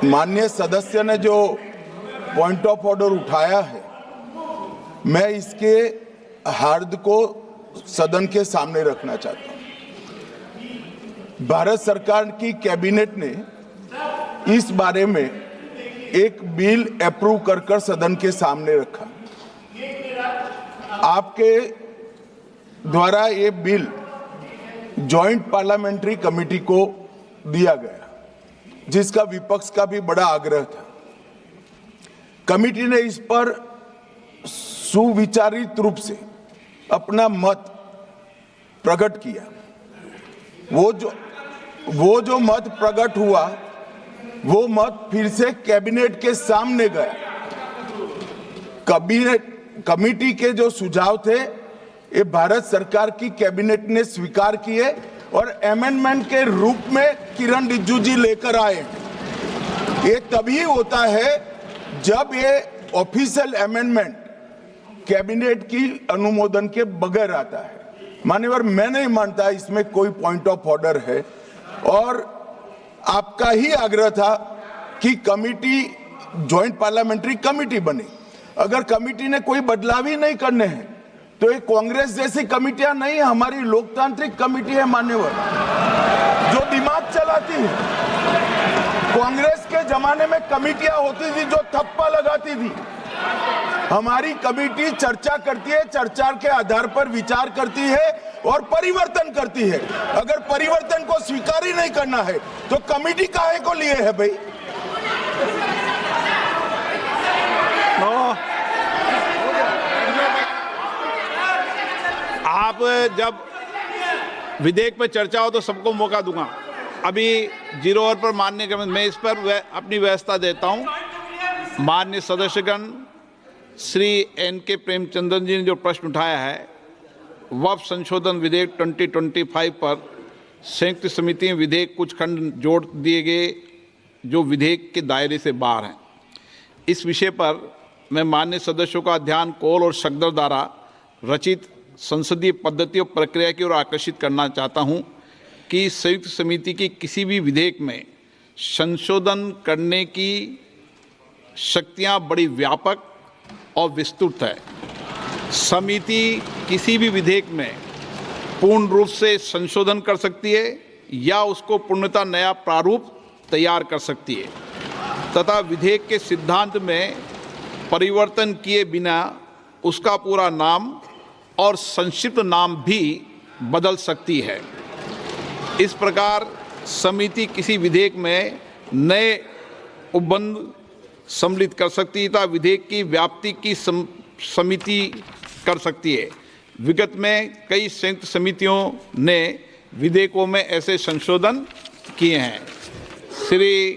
माननीय सदस्य ने जो पॉइंट ऑफ ऑर्डर उठाया है, मैं इसके हार्द को सदन के सामने रखना चाहता हूं। भारत सरकार की कैबिनेट ने इस बारे में एक बिल अप्रूव कर सदन के सामने रखा। आपके द्वारा ये बिल जॉइंट पार्लियामेंट्री कमेटी को दिया गया, जिसका विपक्ष का भी बड़ा आग्रह था। कमेटी ने इस पर सुविचारित रूप से अपना मत प्रकट किया। वो जो मत प्रकट हुआ, वो मत फिर से कैबिनेट के सामने गया। कमेटी के जो सुझाव थे, ये भारत सरकार की कैबिनेट ने स्वीकार किए और अमेंडमेंट के रूप में किरण रिजिजू जी लेकर आए। ये तभी होता है जब ये ऑफिशियल अमेंडमेंट कैबिनेट की अनुमोदन के बगैर आता है। मान्यवर, मैं नहीं मानता इसमें कोई पॉइंट ऑफ ऑर्डर है, और आपका ही आग्रह था कि कमेटी जॉइंट पार्लियामेंट्री कमेटी बने। अगर कमेटी ने कोई बदलाव ही नहीं करने हैं तो ये कांग्रेस जैसी कमेटियां नहीं, हमारी लोकतांत्रिक कमेटी है मान्यवर, जो दिमाग चलाती है। कांग्रेस के जमाने में कमेटियां होती थी जो थप्पा लगाती थी। हमारी कमेटी चर्चा करती है, चर्चा के आधार पर विचार करती है और परिवर्तन करती है। अगर परिवर्तन को स्वीकार ही नहीं करना है तो कमेटी काहे को लिए है भाई? आप जब विधेयक पर चर्चा हो तो सबको मौका दूंगा। अभी 0 ओवर पर मानने के मैं इस पर अपनी व्यवस्था देता हूं। माननीय सदस्यगण श्री N.K. प्रेमचंद्रन जी ने जो प्रश्न उठाया है, वक्फ संशोधन विधेयक 2025 पर संयुक्त समिति में विधेयक कुछ खंड जोड़ दिए गए जो विधेयक के दायरे से बाहर हैं। इस विषय पर मैं माननीय सदस्यों का ध्यान कौल और सकदर द्वारा रचित संसदीय पद्धति और प्रक्रिया की ओर आकर्षित करना चाहता हूं कि संयुक्त समिति की किसी भी विधेयक में संशोधन करने की शक्तियां बड़ी व्यापक और विस्तृत है। समिति किसी भी विधेयक में पूर्ण रूप से संशोधन कर सकती है या उसको पूर्णतः नया प्रारूप तैयार कर सकती है तथा विधेयक के सिद्धांत में परिवर्तन किए बिना उसका पूरा नाम और संक्षिप्त नाम भी बदल सकती है। इस प्रकार समिति किसी विधेयक में नए उपबंध सम्मिलित कर सकती है तथा विधेयक की व्याप्ति की समिति कर सकती है। विगत में कई संयुक्त समितियों ने विधेयकों में ऐसे संशोधन किए हैं। श्री